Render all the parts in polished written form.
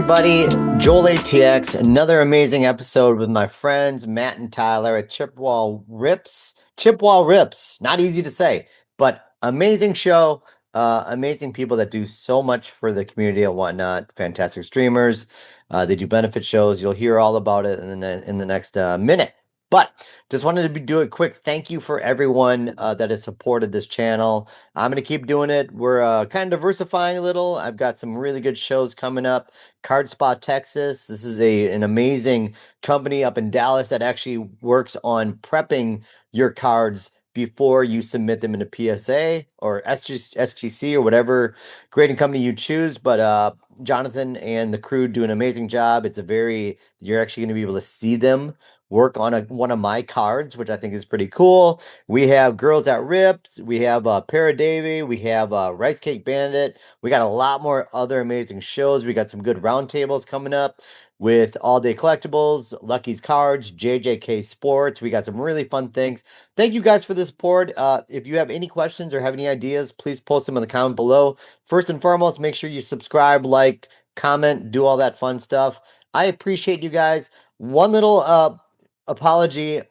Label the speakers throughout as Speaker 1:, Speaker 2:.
Speaker 1: everybody, Joel-ATX, another amazing episode with my friends Matt and Tyler at Chippewa Rips. Chippewa Rips, not easy to say, but amazing show, amazing people that do so much for the community and whatnot, fantastic streamers. They do benefit shows. You'll hear all about it in the next minute. But just wanted to do a quick thank you for everyone that has supported this channel. I'm going to keep doing it. We're kind of diversifying a little. I've got some really good shows coming up. Card Spot Texas. This is an amazing company up in Dallas that actually works on prepping your cards before you submit them into PSA or SGC or whatever grading company you choose. But Jonathan and the crew do an amazing job. You're actually going to be able to see them work on one of my cards, which I think is pretty cool. We have Girls at Rips, we have Paradavy, we have Rice Cake Bandit. We got a lot more other amazing shows. We got some good roundtables coming up with All Day Collectibles, Lucky's Cards, JJK Sports. We got some really fun things. Thank you guys for the support. If you have any questions or have any ideas, please post them in the comment below. First and foremost, make sure you subscribe, like, comment, do all that fun stuff. I appreciate you guys. One little apology.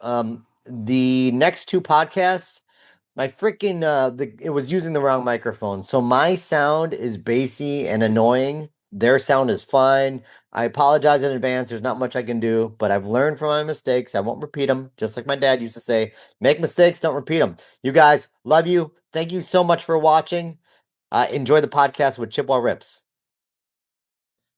Speaker 1: The next two podcasts, my freaking it was using the wrong microphone, so my sound is bassy and annoying. Their sound is fine. I apologize in advance. There's not much I can do, but I've learned from my mistakes. I won't repeat them. Just like my dad used to say, make mistakes, don't repeat them. You guys, love you. Thank you so much for watching. Enjoy the podcast with Chippewa Rips.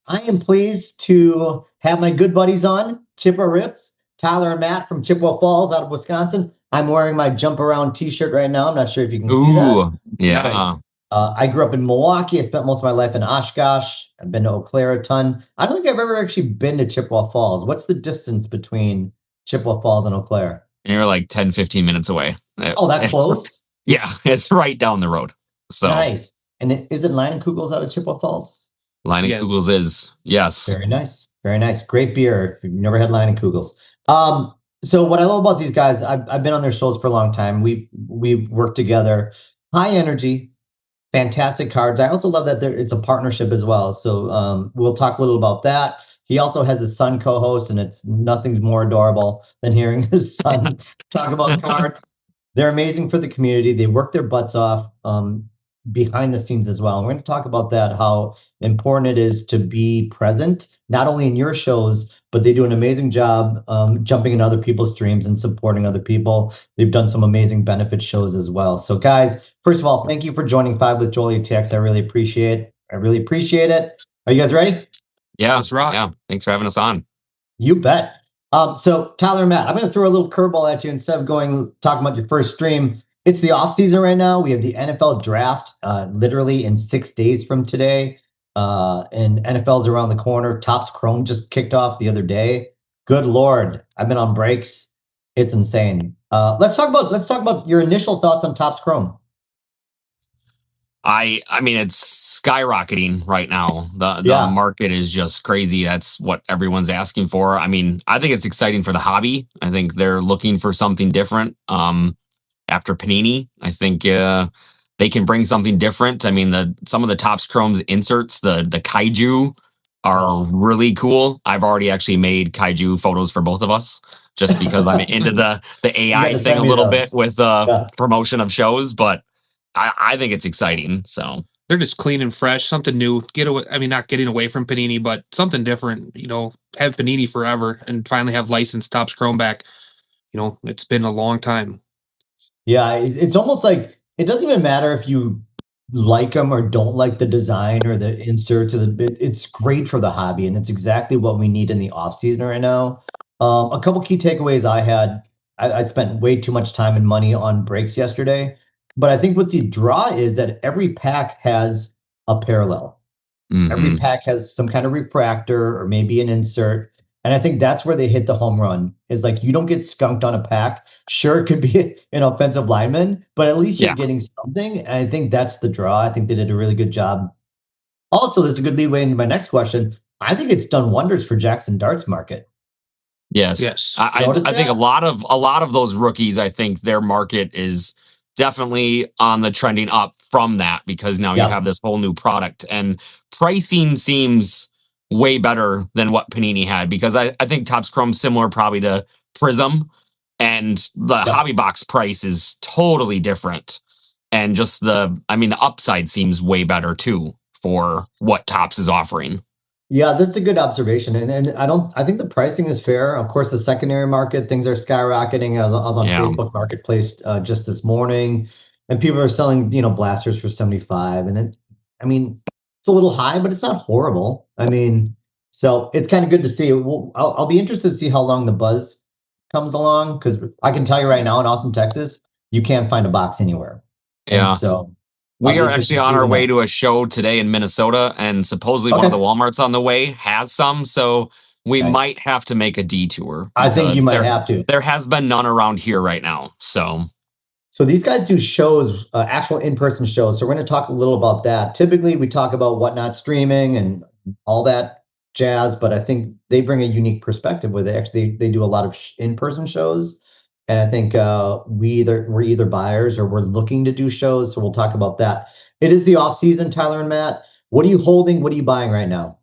Speaker 1: I am pleased to have my good buddies on, Chippewa Rips, Tyler and Matt from Chippewa Falls out of Wisconsin. I'm wearing my Jump Around t-shirt right now. I'm not sure if you can see that.
Speaker 2: Yeah.
Speaker 1: Nice. I grew up in Milwaukee. I spent most of my life in Oshkosh. I've been to Eau Claire a ton. I don't think I've ever actually been to Chippewa Falls. What's the distance between Chippewa Falls and Eau Claire?
Speaker 2: You're like 10, 15 minutes away.
Speaker 1: Oh, that close?
Speaker 2: Yeah, it's right down the road. So
Speaker 1: nice. And is it Leinenkugels out of Chippewa Falls?
Speaker 2: Leinenkugels is, yes.
Speaker 1: Very nice. Very nice. Great beer. If you've never had Leinenkugels. So what I love about these guys, I've been on their shows for a long time. We've worked together. High energy, fantastic cards. I also love that it's a partnership as well. So we'll talk a little about that. He also has his son co-host, and nothing's more adorable than hearing his son talk about cards. They're amazing for the community. They work their butts off behind the scenes as well. And we're going to talk about that, how important it is to be present, not only in your shows, but they do an amazing job jumping in other people's streams and supporting other people. They've done some amazing benefit shows as well. So guys, first of all, thank you for joining 5 with Joel-ATX. I really appreciate it. Are you guys ready?
Speaker 2: Yeah, that's right. Yeah, thanks for having us on.
Speaker 1: You bet. So Tyler and Matt, I'm going to throw a little curveball at you instead of talking about your first stream. It's the off season right now. We have the NFL draft literally in 6 days from today. And NFL's around the corner. Topps Chrome just kicked off the other day. Good Lord. I've been on breaks. It's insane. Let's talk about your initial thoughts on Topps Chrome.
Speaker 2: I mean, it's skyrocketing right now. The market is just crazy. That's what everyone's asking for. I mean, I think it's exciting for the hobby. I think they're looking for something different. After Panini, I think they can bring something different. I mean, some of the Topps Chrome's inserts, the kaiju are really cool. I've already actually made kaiju photos for both of us just because I'm into the AI thing a little bit with promotion of shows, but I think it's exciting. So
Speaker 3: they're just clean and fresh, something new. Not getting away from Panini, but something different. Have Panini forever and finally have licensed Topps Chrome back. It's been a long time.
Speaker 1: Yeah, it's almost like it doesn't even matter if you like them or don't like the design or the inserts it's great for the hobby, and it's exactly what we need in the off season right now. A couple key takeaways I had. I spent way too much time and money on breaks yesterday, but I think what the draw is that every pack has a parallel. Mm-hmm. Every pack has some kind of refractor or maybe an insert. And I think that's where they hit the home run, is like, you don't get skunked on a pack. Sure, it could be an offensive lineman, but at least you're getting something. And I think that's the draw. I think they did a really good job. Also, this is a good lead way into my next question. I think it's done wonders for Jackson Dart's market.
Speaker 2: Yes. I think a lot of those rookies, I think their market is definitely on the trending up from that, because now you have this whole new product, and pricing seems way better than what Panini had, because I think Topps Chrome's similar probably to Prism, and the hobby box price is totally different. And just the upside seems way better too for what Topps is offering.
Speaker 1: Yeah, that's a good observation. And I think the pricing is fair. Of course, the secondary market, things are skyrocketing. I was on
Speaker 2: Yeah.
Speaker 1: Facebook Marketplace just this morning, and people are selling, blasters for 75. And it's a little high, but it's not horrible. So it's kind of good to see. I'll be interested to see how long the buzz comes along, because I can tell you right now in Austin, Texas, you can't find a box anywhere. And
Speaker 2: Yeah.
Speaker 1: so
Speaker 2: We are actually on our way to a show today in Minnesota, and supposedly one of the Walmarts on the way has some, so we might have to make a detour.
Speaker 1: I think you might have to.
Speaker 2: There has been none around here right now, so
Speaker 1: these guys do shows, actual in-person shows. So we're going to talk a little about that. Typically, we talk about Whatnot streaming and all that jazz, but I think they bring a unique perspective where they do a lot of in-person shows. And I think we're either buyers or we're looking to do shows. So we'll talk about that. It is the off season, Tyler and Matt. What are you holding? What are you buying right now?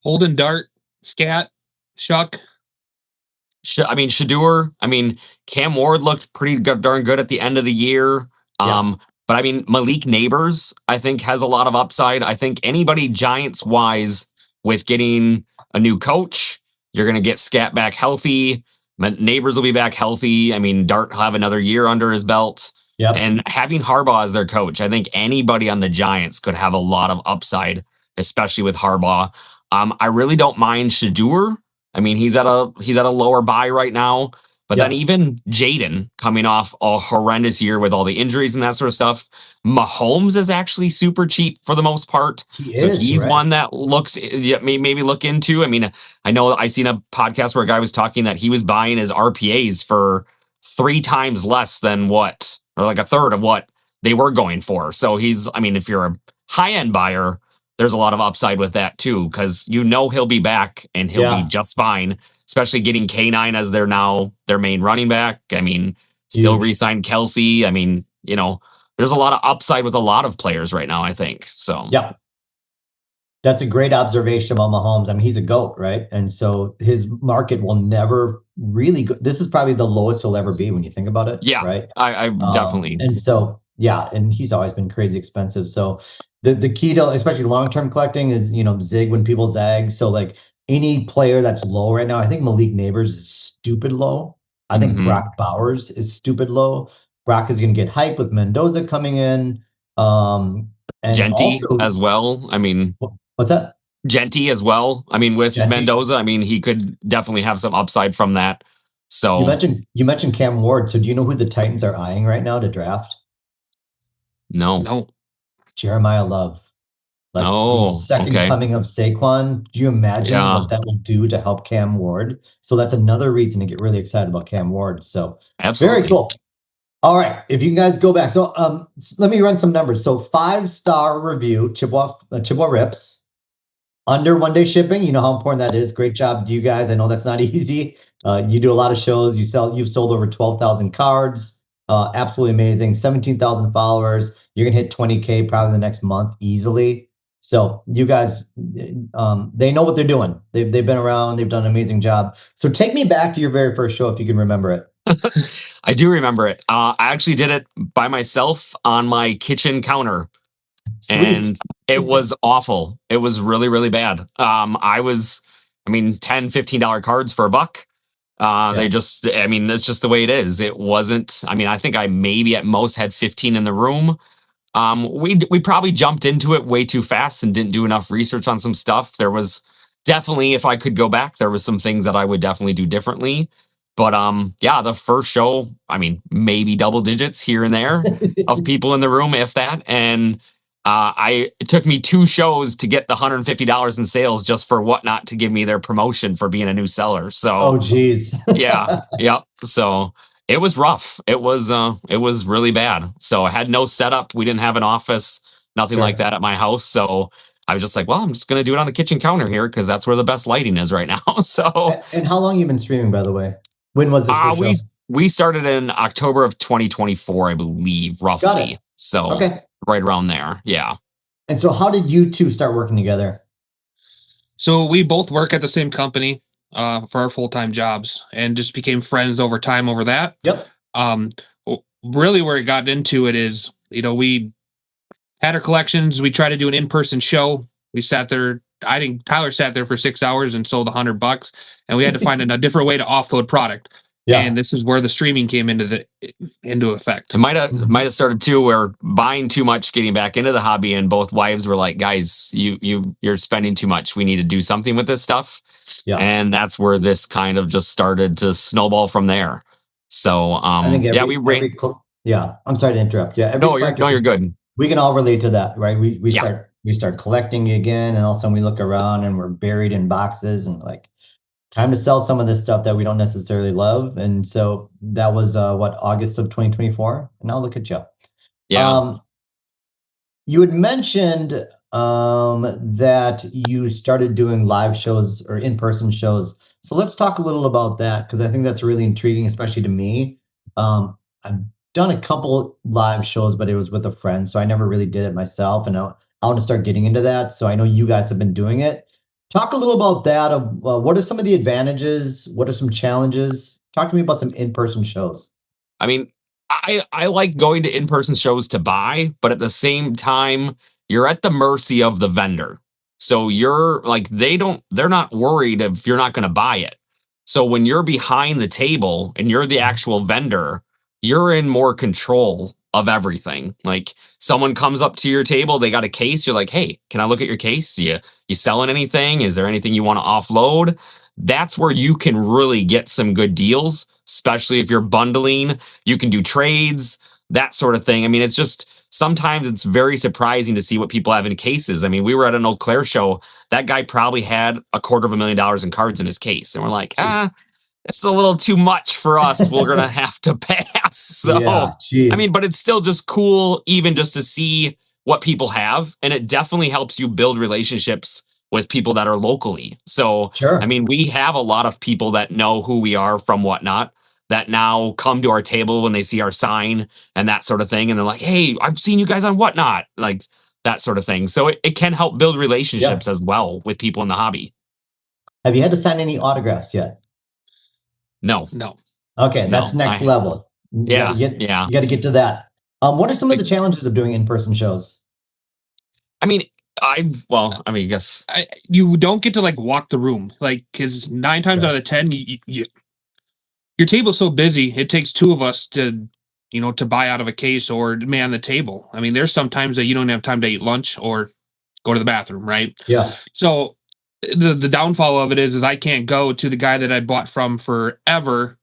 Speaker 3: Holding Dart, Scat, Shuck.
Speaker 2: Shador. Cam Ward looked pretty darn good at the end of the year. But Malik Neighbors, I think, has a lot of upside. I think anybody Giants wise with getting a new coach, you're going to get Scat back healthy. Neighbors will be back healthy. Dart will have another year under his belt.
Speaker 1: Yep.
Speaker 2: And having Harbaugh as their coach, I think anybody on the Giants could have a lot of upside, especially with Harbaugh. I really don't mind Shador. He's at a lower buy right now. But then even Jaden coming off a horrendous year with all the injuries and that sort of stuff, Mahomes is actually super cheap for the most part. He's one that maybe look into. I know I seen a podcast where a guy was talking that he was buying his RPAs for 3 times less than what, or like a third of what they were going for. So if you're a high-end buyer, there's a lot of upside with that too, because he'll be back and he'll be just fine. Especially getting K9 as their main running back. Still re-signed Kelsey. There's a lot of upside with a lot of players right now, I think. So
Speaker 1: yeah, that's a great observation about Mahomes. He's a GOAT, right? And so his market will never really go. This is probably the lowest he'll ever be when you think about it.
Speaker 2: Yeah,
Speaker 1: right.
Speaker 2: I definitely.
Speaker 1: And so and he's always been crazy expensive. So the key to, especially long-term collecting, is zig when people zag. So like any player that's low right now, I think Malik Neighbors is stupid low. I think Brock Bowers is stupid low. Brock is going to get hype with Mendoza coming in. And
Speaker 2: Genty also, as well.
Speaker 1: What's that?
Speaker 2: Genty as well. With Genty. Mendoza, he could definitely have some upside from that. So
Speaker 1: you mentioned Cam Ward. So do you know who the Titans are eyeing right now to draft?
Speaker 2: No.
Speaker 1: Jeremiah Love. The second coming of Saquon. Do you imagine what that will do to help Cam Ward? So that's another reason to get really excited about Cam Ward. So
Speaker 2: absolutely.
Speaker 1: Very cool. All right, if you guys go back. So let me run some numbers. So 5-star review, Chippewa Rips. Under 1-day shipping. You know how important that is. Great job to you guys. I know that's not easy. You do a lot of shows. You've sold over 12,000 cards. Absolutely amazing. 17,000 followers. You're going to hit 20K probably the next month easily. So you guys, they know what they're doing. They've been around. They've done an amazing job. So take me back to your very first show if you can remember it.
Speaker 2: I do remember it. I actually did it by myself on my kitchen counter. Sweet. And it was awful. It was really, really bad. I was, $10, $15 cards for $1. They just, that's just the way it is. It wasn't, I think I maybe at most had 15 in the room. We probably jumped into it way too fast and didn't do enough research on some stuff. There was definitely, if I could go back, there was some things that I would definitely do differently. But the first show, maybe double digits here and there of people in the room, if that. And it took me 2 shows to get the $150 in sales just for Whatnot to give me their promotion for being a new seller. So,
Speaker 1: geez.
Speaker 2: yeah. So it was rough. It was really bad. So I had no setup. We didn't have an office, nothing like that at my house. So I was just like, well, I'm just going to do it on the kitchen counter here because that's where the best lighting is right now. So.
Speaker 1: And how long have you been streaming, by the way? When was this first show?
Speaker 2: We started in October of 2024, I believe, roughly.
Speaker 1: Got it.
Speaker 2: So right around there. Yeah.
Speaker 1: And so how did you two start working together?
Speaker 3: So we both work at the same company for our full-time jobs, and just became friends over time over that.
Speaker 4: Yep.
Speaker 3: Um, Really, where it got into it is, we had our collections. We tried to do an in-person show. We sat there. I think Tyler sat there for 6 hours and sold $100, and we had to find a different way to offload product.
Speaker 4: Yeah.
Speaker 3: And this is where the streaming came into effect.
Speaker 2: It might have started too, where buying too much, getting back into the hobby, and both wives were like, "Guys, you're spending too much. We need to do something with this stuff."
Speaker 4: Yeah.
Speaker 2: And that's where this kind of just started to snowball from there. So
Speaker 4: I think I'm sorry to interrupt. Yeah.
Speaker 2: You're good.
Speaker 4: We can all relate to that, right? We start collecting again, and all of a sudden we look around and we're buried in boxes, and like, time to sell some of this stuff that we don't necessarily love. And so that was August of 2024. And now look at you.
Speaker 2: Yeah.
Speaker 4: You had mentioned that you started doing live shows or in-person shows. So let's talk a little about that, because I think that's really intriguing, especially to me. I've done a couple live shows, but it was with a friend, so I never really did it myself. And I want to start getting into that. So I know you guys have been doing it. Talk a little about that. What are some of the advantages? What are some challenges? Talk to me about some in-person shows.
Speaker 2: I mean, I like going to in-person shows to buy, but at the same time, you're at the mercy of the vendor. So you're like, they're not worried if you're not going to buy it. So when you're behind the table and you're the actual vendor, you're in more control of everything. Like, someone comes up to your table, they got a case, you're like, "Hey, can I look at your case? You selling anything? Is there anything you want to offload?" That's where you can really get some good deals, especially if you're bundling. You can do trades, that sort of thing. I mean, it's just, sometimes it's very surprising to see what people have in cases. I mean, we were at an Eau Claire show. That guy probably had $250,000 in cards in his case. And we're like, it's a little too much for us. We're going to have to pass. So,
Speaker 4: yeah,
Speaker 2: I mean, but it's still just cool, even just to see what people have. And it definitely helps you build relationships with people that are locally. So,
Speaker 4: sure.
Speaker 2: I mean, we have a lot of people that know who we are from Whatnot that now come to our table when they see our sign and that sort of thing. And they're like, "Hey, I've seen you guys on Whatnot," like that sort of thing. So it can help build relationships as well with people in the hobby.
Speaker 4: Have you had to sign any autographs yet?
Speaker 2: No.
Speaker 4: Okay, that's next level. You
Speaker 2: Yeah.
Speaker 4: got to get to that. What are some of the challenges of doing in-person shows?
Speaker 2: I mean, I guess
Speaker 3: you don't get to like walk the room, like, because 9 times out of 10, your table's so busy. It takes 2 of us to buy out of a case or man the table. I mean, there's sometimes that you don't have time to eat lunch or go to the bathroom, right?
Speaker 4: Yeah.
Speaker 3: So the downfall of it is I can't go to the guy that I bought from forever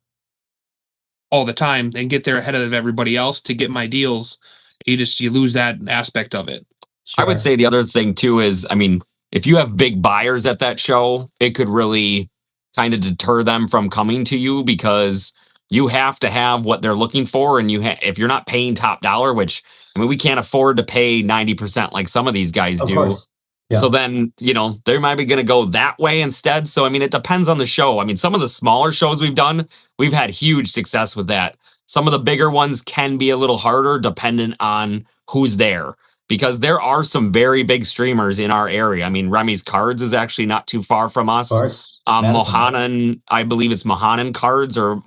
Speaker 3: all the time and get there ahead of everybody else to get my deals. You lose that aspect of it.
Speaker 2: Sure. I would say the other thing too is, I mean, if you have big buyers at that show, it could really kind of deter them from coming to you, because you have to have what they're looking for. And if you're not paying top dollar, which, I mean, we can't afford to pay 90% like some of these guys do.
Speaker 4: Course. Yeah.
Speaker 2: So then, they might be going to go that way instead. So, I mean, it depends on the show. I mean, some of the smaller shows we've done, we've had huge success with that. Some of the bigger ones can be a little harder dependent on who's there, because there are some very big streamers in our area. I mean, Remy's Cards is actually not too far from us.
Speaker 4: Of course.
Speaker 2: Mohanan, I believe it's Mohanan Cards or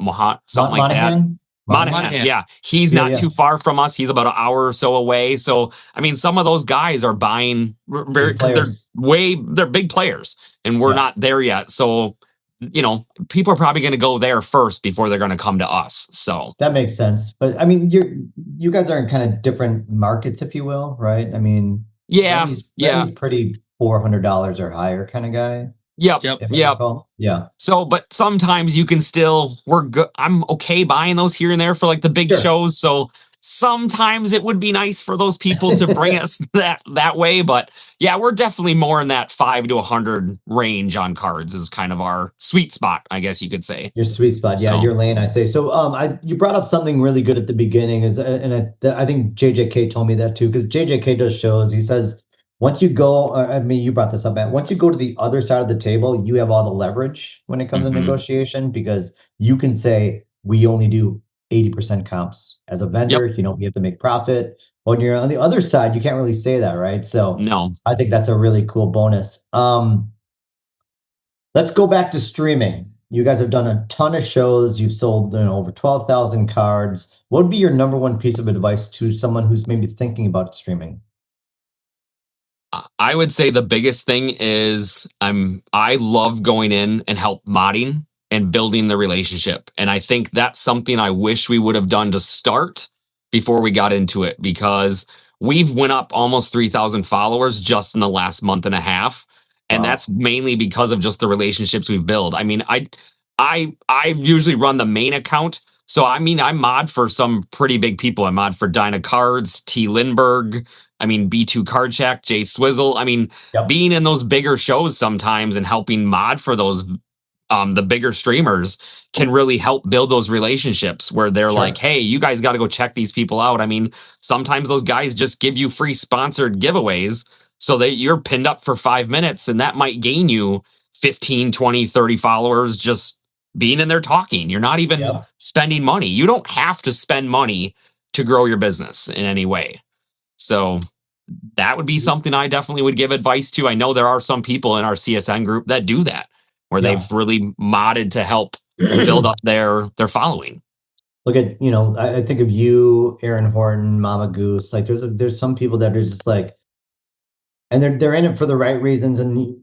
Speaker 2: something like that. Monahan. Yeah. He's not too far from us. He's about an hour or so away. So, I mean, some of those guys are buying because they're big players, and we're not there yet. So, people are probably going to go there first before they're going to come to us. So
Speaker 4: that makes sense. But I mean, you guys are in kind of different markets, if you will, right? I mean, he's pretty $400 or higher kind of guy.
Speaker 2: Yep.
Speaker 4: Yeah.
Speaker 2: So, but sometimes you can still, I'm okay buying those here and there for like the big shows. So sometimes it would be nice for those people to bring us that way. But yeah, we're definitely more in that 5 to 100 range on cards is kind of our sweet spot, I guess you could say.
Speaker 4: Your sweet spot. Yeah. Your lane, I say. So, you brought up something really good at the beginning I think JJK told me that too, because JJK does shows. He says, once you go, you brought this up, Matt. Once you go to the other side of the table, you have all the leverage when it comes to negotiation, because you can say, we only do 80% comps. As a vendor, we have to make profit. When you're on the other side, you can't really say that, right? So
Speaker 2: no,
Speaker 4: I think that's a really cool bonus. Let's go back to streaming. You guys have done a ton of shows. You've sold over 12,000 cards. What would be your number one piece of advice to someone who's maybe thinking about streaming?
Speaker 2: I would say the biggest thing is I love going in and help modding and building the relationship. And I think that's something I wish we would have done to start before we got into it, because we've went up almost 3,000 followers just in the last month and a half. And
Speaker 4: Wow.
Speaker 2: that's mainly because of just the relationships we've built. I mean, I usually run the main account. So I mean, I mod for some pretty big people. I mod for Dyna Cards, T. Lindbergh, I mean, B2 Card Shack, Jay Swizzle. I mean,
Speaker 4: Yep.
Speaker 2: being in those bigger shows sometimes and helping mod for those the bigger streamers can really help build those relationships where they're
Speaker 4: Sure.
Speaker 2: like, hey, you guys got to go check these people out. I mean, sometimes those guys just give you free sponsored giveaways so that you're pinned up for 5 minutes, and that might gain you 15, 20, 30 followers just being in there talking. You're not even
Speaker 4: Yep.
Speaker 2: spending money. You don't have to spend money to grow your business in any way. So that would be something I definitely would give advice to. I know there are some people in our CSN group that do that, where
Speaker 4: Yeah.
Speaker 2: they've really modded to help build up their following.
Speaker 4: Look at, I think of you, Aaron Horton, Mama Goose. Like there's some people that are just like, and they're in it for the right reasons. And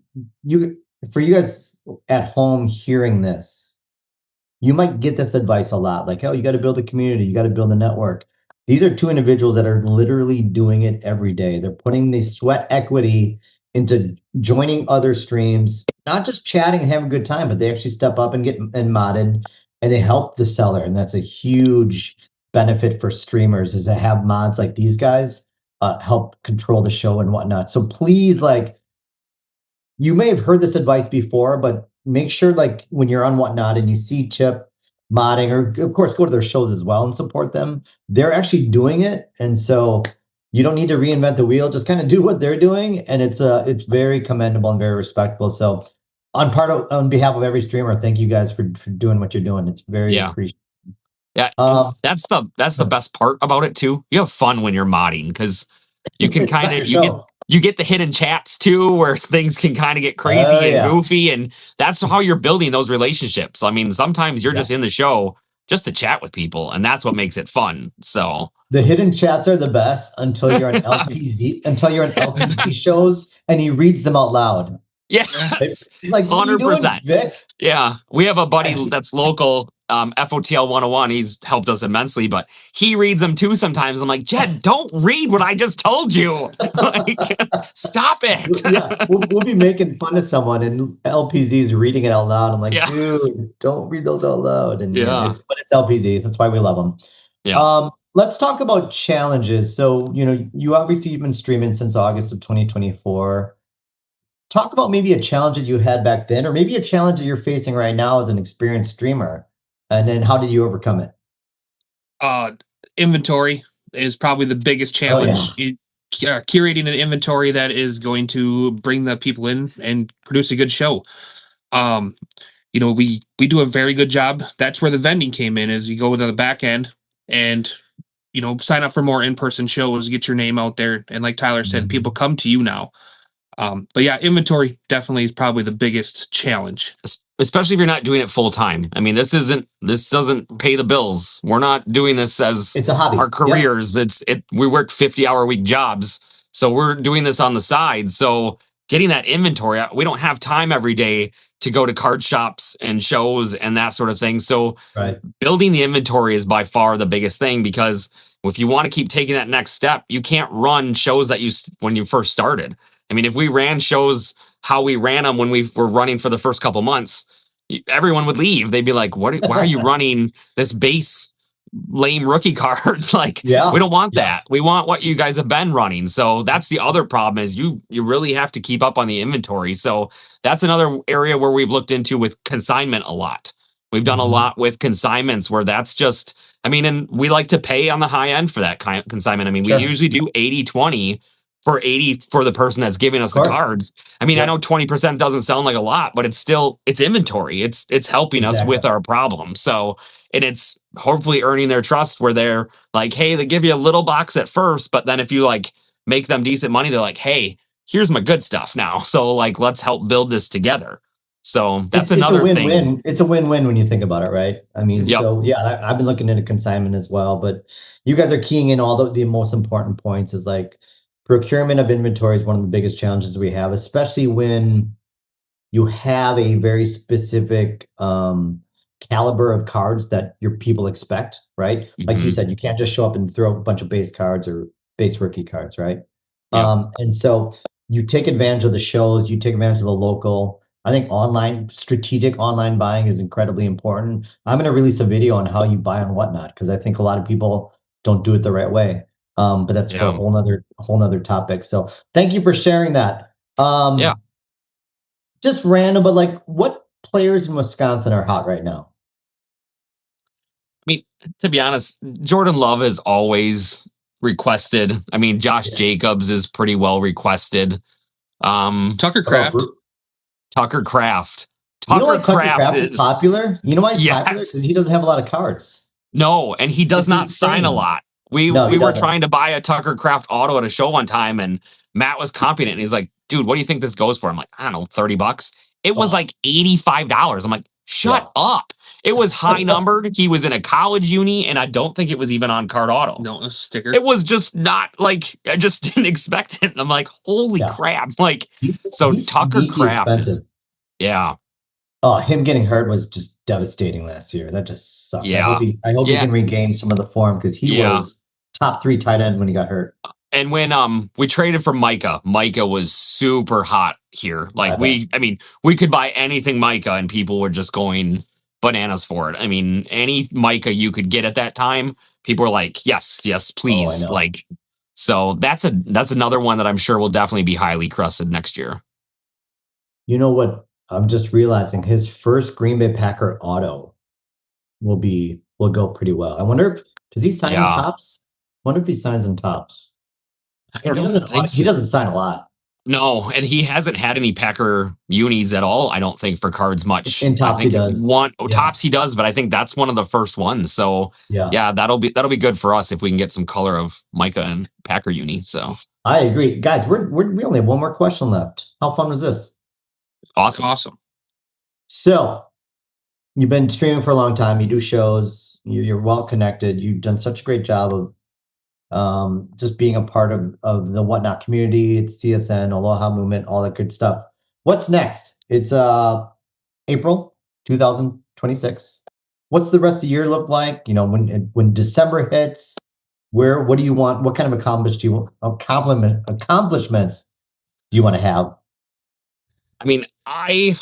Speaker 4: for you guys at home hearing this, you might get this advice a lot. Like, oh, you got to build a community, you got to build a network. These are two individuals that are literally doing it every day. They're putting the sweat equity into joining other streams, not just chatting and having a good time, but they actually step up and get modded, and they help the seller. And that's a huge benefit for streamers, is to have mods like these guys help control the show and whatnot. So please, like, you may have heard this advice before, but make sure, like, when you're on Whatnot and you see Chip modding, or of course go to their shows as well and support them. They're actually doing it, and so you don't need to reinvent the wheel. Just kind of do what they're doing, and it's very commendable and very respectful. So on behalf of every streamer, thank you guys for doing what you're doing. It's very appreciated.
Speaker 2: Yeah, that's the best part about it too. You have fun when you're modding, because you can kind of you get the hidden chats too, where things can kind of get crazy and goofy, and that's how you're building those relationships. I mean, sometimes you're just in the show just to chat with people, and that's what makes it fun. So
Speaker 4: the hidden chats are the best until you're on LPZ shows and he reads them out loud.
Speaker 2: Yes,
Speaker 4: like 100%.
Speaker 2: Yeah, we have a buddy that's local, FOTL 101. He's helped us immensely, but he reads them too sometimes. I'm like, Jed, don't read what I just told you. Like, stop it.
Speaker 4: Yeah, we'll be making fun of someone and LPZ's reading it out loud. I'm like, dude, don't read those out loud. And but it's LPZ. That's why we love them.
Speaker 2: Yeah.
Speaker 4: Let's talk about challenges. So, you obviously have been streaming since August of 2024. Talk about maybe a challenge that you had back then, or maybe a challenge that you're facing right now as an experienced streamer. And then how did you overcome it?
Speaker 3: Inventory is probably the biggest challenge. Curating an inventory that is going to bring the people in and produce a good show. We do a very good job. That's where the vending came in, is you go to the back end and sign up for more in-person shows, get your name out there. And like Tyler said, people come to you now. But yeah, inventory definitely is probably the biggest challenge,
Speaker 2: especially if you're not doing it full time. I mean, this doesn't pay the bills. We're not doing this as
Speaker 4: it's a hobby.
Speaker 2: Our careers. We work 50-hour-week jobs, so we're doing this on the side. So getting that inventory, we don't have time every day to go to card shops and shows and that sort of thing. So building the inventory is by far the biggest thing, because if you want to keep taking that next step, you can't run shows that when you first started. I mean, if we ran shows how we ran them when we were running for the first couple months, everyone would leave. They'd be like, why are you running this base lame rookie cards? Like, we don't want that. We want what you guys have been running. So that's the other problem, is you really have to keep up on the inventory. So that's another area where we've looked into with consignment a lot. We've done a lot with consignments where that's just, I mean, and we like to pay on the high end for that consignment. I mean, we usually do 80-20 for 80 for the person that's giving us the cards. I mean, I know 20% doesn't sound like a lot, but it's inventory. It's helping us with our problem. So, and it's hopefully earning their trust, where they're like, hey, they give you a little box at first, but then if you like make them decent money, they're like, hey, here's my good stuff now. So like, let's help build this together. So that's
Speaker 4: it's a
Speaker 2: another
Speaker 4: win-win.
Speaker 2: thing.
Speaker 4: It's a win-win when you think about it, right? I mean,
Speaker 2: Yep.
Speaker 4: so yeah, I've been looking into consignment as well, but you guys are keying in all the most important points is like procurement of inventory is one of the biggest challenges we have, especially when you have a very specific caliber of cards that your people expect, right? Like you
Speaker 2: Hmm.
Speaker 4: said, you can't just show up and throw a bunch of base cards or base rookie cards, right?
Speaker 2: Yep.
Speaker 4: And so you take advantage of the shows, you take advantage of the local. I think strategic online buying is incredibly important. I'm going to release a video on how you buy on Whatnot because I think a lot of people don't do it the right way. But that's for a
Speaker 2: Yeah.
Speaker 4: whole nother topic. So thank you for sharing that.
Speaker 2: Yeah.
Speaker 4: Just random, but like what players in Wisconsin are hot right now?
Speaker 2: I mean, to be honest, Jordan Love is always requested. I mean, Josh Jacobs is pretty well requested.
Speaker 3: Tucker
Speaker 4: How about
Speaker 3: Craft.
Speaker 2: Tucker Craft.
Speaker 4: You know why
Speaker 2: Tucker
Speaker 4: Tucker
Speaker 2: Craft
Speaker 4: Craft is
Speaker 2: is
Speaker 4: popular? You know why he's popular? Because
Speaker 2: yes.
Speaker 4: he doesn't have a lot of cards.
Speaker 2: No, and he does
Speaker 4: It's
Speaker 2: not sign a
Speaker 4: insane.
Speaker 2: lot. We
Speaker 4: No, he
Speaker 2: we were
Speaker 4: doesn't.
Speaker 2: trying to buy a Tucker Craft auto at a show one time, and Matt was comping it, and he's like, "Dude, what do you think this goes for?" I'm like, "I don't know, $30." It was
Speaker 4: Oh,
Speaker 2: like $85. I'm like, "Shut
Speaker 4: yeah.
Speaker 2: up!" It was high numbered. He was in a college uni, and I don't think it was even on card auto.
Speaker 3: No, a sticker.
Speaker 2: It was just not like I just didn't expect it. And I'm like, "Holy
Speaker 4: Yeah.
Speaker 2: crap!" Like, so
Speaker 4: He's
Speaker 2: Tucker
Speaker 4: sneaky
Speaker 2: Craft
Speaker 4: expensive.
Speaker 2: is, yeah,
Speaker 4: Oh, him getting hurt was just devastating last year. That just sucked.
Speaker 2: yeah,
Speaker 4: I hope he
Speaker 2: yeah,
Speaker 4: can regain some of the form because he
Speaker 2: yeah.
Speaker 4: was top 3 tight end when he got hurt.
Speaker 2: And when we traded for Micah, Micah was super hot here.
Speaker 4: I
Speaker 2: Like
Speaker 4: bet.
Speaker 2: I mean, we could buy anything Micah and people were just going bananas for it. I mean, any Micah you could get at that time, people were like, "Yes, yes,
Speaker 4: Oh, I
Speaker 2: please."
Speaker 4: know.
Speaker 2: Like, so that's another one that I'm sure will definitely be highly crested next year.
Speaker 4: You know what? I'm just realizing his first Green Bay Packer auto will go pretty well. I wonder if does he sign in
Speaker 2: Yeah.
Speaker 4: tops? I wonder if he signs in tops.
Speaker 2: I don't think
Speaker 4: He
Speaker 2: so.
Speaker 4: doesn't sign a lot.
Speaker 2: No, and he hasn't had any Packer unis at all, I don't think, for cards much.
Speaker 4: In
Speaker 2: I
Speaker 4: tops he
Speaker 2: think
Speaker 4: does. Yeah.
Speaker 2: tops he does, but I think that's one of the first ones. So
Speaker 4: Yeah.
Speaker 2: yeah, that'll be good for us if we can get some color of Micah and Packer uni. So
Speaker 4: I agree. Guys, we only have one more question left. How fun was this?
Speaker 2: awesome.
Speaker 4: So you've been streaming for a long time. You do shows. You're well connected. You've done such a great job of just being a part of the Whatnot community, CSN, Aloha movement, all that good stuff. What's next? It's April 2026. What's the rest of the year look like? You know, when December hits, what do you want? What kind of accomplishments do you want to have?
Speaker 2: I mean, I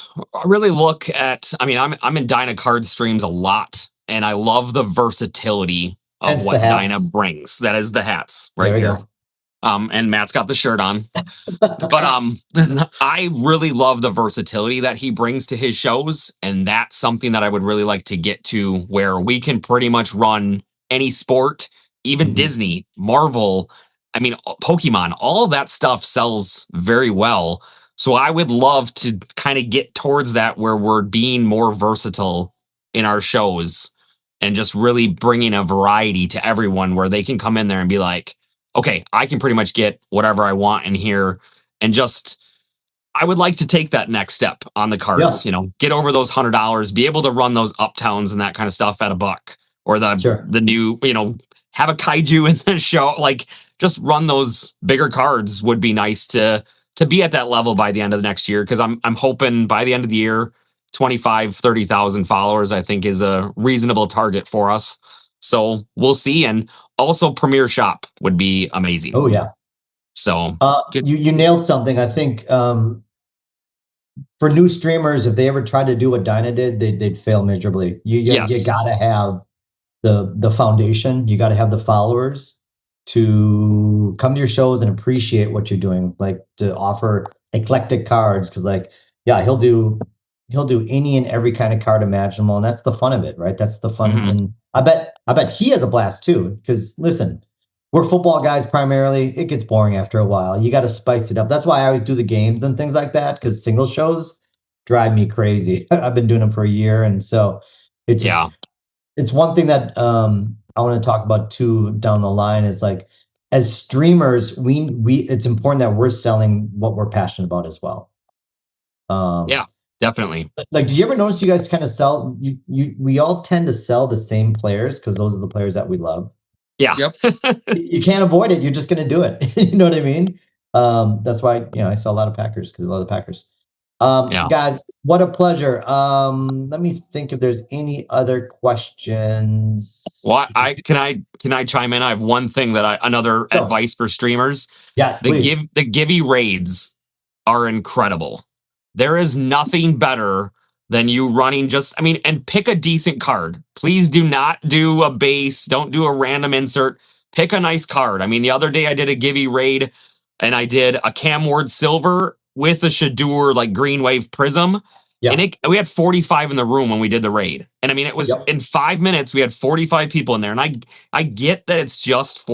Speaker 2: really look at. I mean, I'm in Dyna card streams a lot, and I love the versatility of
Speaker 4: Hence the
Speaker 2: what Dyna
Speaker 4: hats.
Speaker 2: brings. That is the hats right
Speaker 4: There we
Speaker 2: here.
Speaker 4: go.
Speaker 2: And Matt's got the shirt on. But I really love the versatility that he brings to his shows, and that's something that I would really like to get to, where we can pretty much run any sport, even Disney, Marvel. I mean, Pokemon, all of that stuff sells very well. So I would love to kind of get towards that where we're being more versatile in our shows and just really bringing a variety to everyone where they can come in there and be like, okay, I can pretty much get whatever I want in here. And just, I would like to take that next step on the cards,
Speaker 4: Yeah.
Speaker 2: Get over those $100, be able to run those uptowns and that kind of stuff at $1 or the new, have a kaiju in the show. Like, just run those bigger cards would be nice to be at that level by the end of the next year. Cause I'm hoping by the end of the year, 25, 30,000 followers, I think is a reasonable target for us. So we'll see. And also Premier Shop would be amazing.
Speaker 4: Oh yeah.
Speaker 2: So
Speaker 4: you nailed something. I think for new streamers, if they ever tried to do what Dyna did, they'd fail miserably. You gotta have the foundation. You gotta have the followers to come to your shows and appreciate what you're doing, like to offer eclectic cards. Cause like, yeah, he'll do any and every kind of card imaginable. And that's the fun of it, right? That's the fun.
Speaker 2: Mm-hmm.
Speaker 4: And I bet he has a blast too. Cause listen, we're football guys primarily. It gets boring after a while. You got to spice it up. That's why I always do the games and things like that, because single shows drive me crazy. I've been doing them for a year. And so it's it's one thing that I want to talk about too down the line is like, as streamers, we it's important that we're selling what we're passionate about as well.
Speaker 2: Definitely.
Speaker 4: Like, did you ever notice you guys kind of sell? We all tend to sell the same players because those are the players that we love.
Speaker 2: Yeah.
Speaker 3: Yep.
Speaker 4: You can't avoid it. You're just going to do it. You know what I mean? That's why, I sell a lot of Packers because I love the Packers.
Speaker 2: Yeah.
Speaker 4: Guys, what a pleasure. Let me think if there's any other questions.
Speaker 2: Well, can I chime in? I have one thing another
Speaker 4: Sure.
Speaker 2: advice for streamers.
Speaker 4: Yes, please.
Speaker 2: The Givey raids are incredible. There is nothing better than you running and pick a decent card. Please do not do a base. Don't do a random insert. Pick a nice card. I mean, the other day I did a Givey raid and I did a Cam Ward Silver with a Shadur like Green Wave Prism.
Speaker 4: Yeah.
Speaker 2: And we had 45 in the room when we did the raid. And I mean, it was in 5 minutes, we had 45 people in there. And I get that it's just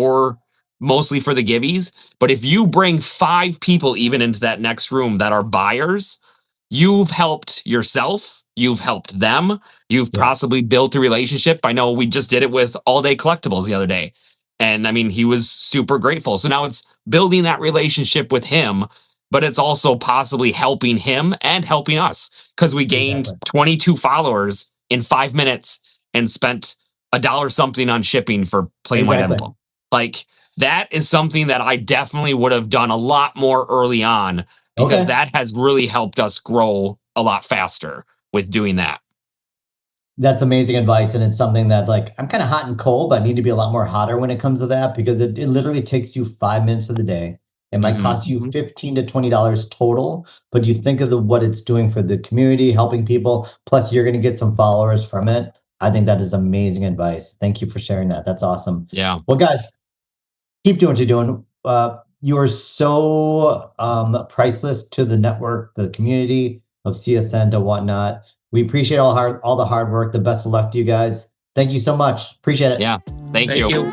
Speaker 2: mostly for the Giveys. But if you bring 5 people even into that next room that are buyers, you've helped yourself, you've helped them, you've possibly built a relationship. I know we just did it with All Day Collectibles the other day. And I mean, he was super grateful. So now it's building that relationship with him, but it's also possibly helping him and helping us because we gained 22 followers in 5 minutes and spent $1 something on shipping for plain white envelope. Like, that is something that I definitely would have done a lot more early on because that has really helped us grow a lot faster with doing that.
Speaker 4: That's amazing advice. And it's something that, like, I'm kind of hot and cold, but I need to be a lot more hotter when it comes to that because it literally takes you 5 minutes of the day. It might cost you $15 to $20 total, but you think of what it's doing for the community, helping people, plus you're going to get some followers from it. I think that is amazing advice. Thank you for sharing that. That's awesome.
Speaker 2: Yeah.
Speaker 4: Well, guys, keep doing what you're doing. You are so priceless to the network, the community of CSN and whatnot. We appreciate all the hard work. The best of luck to you guys. Thank you so much. Appreciate it.
Speaker 2: Yeah. Thank you.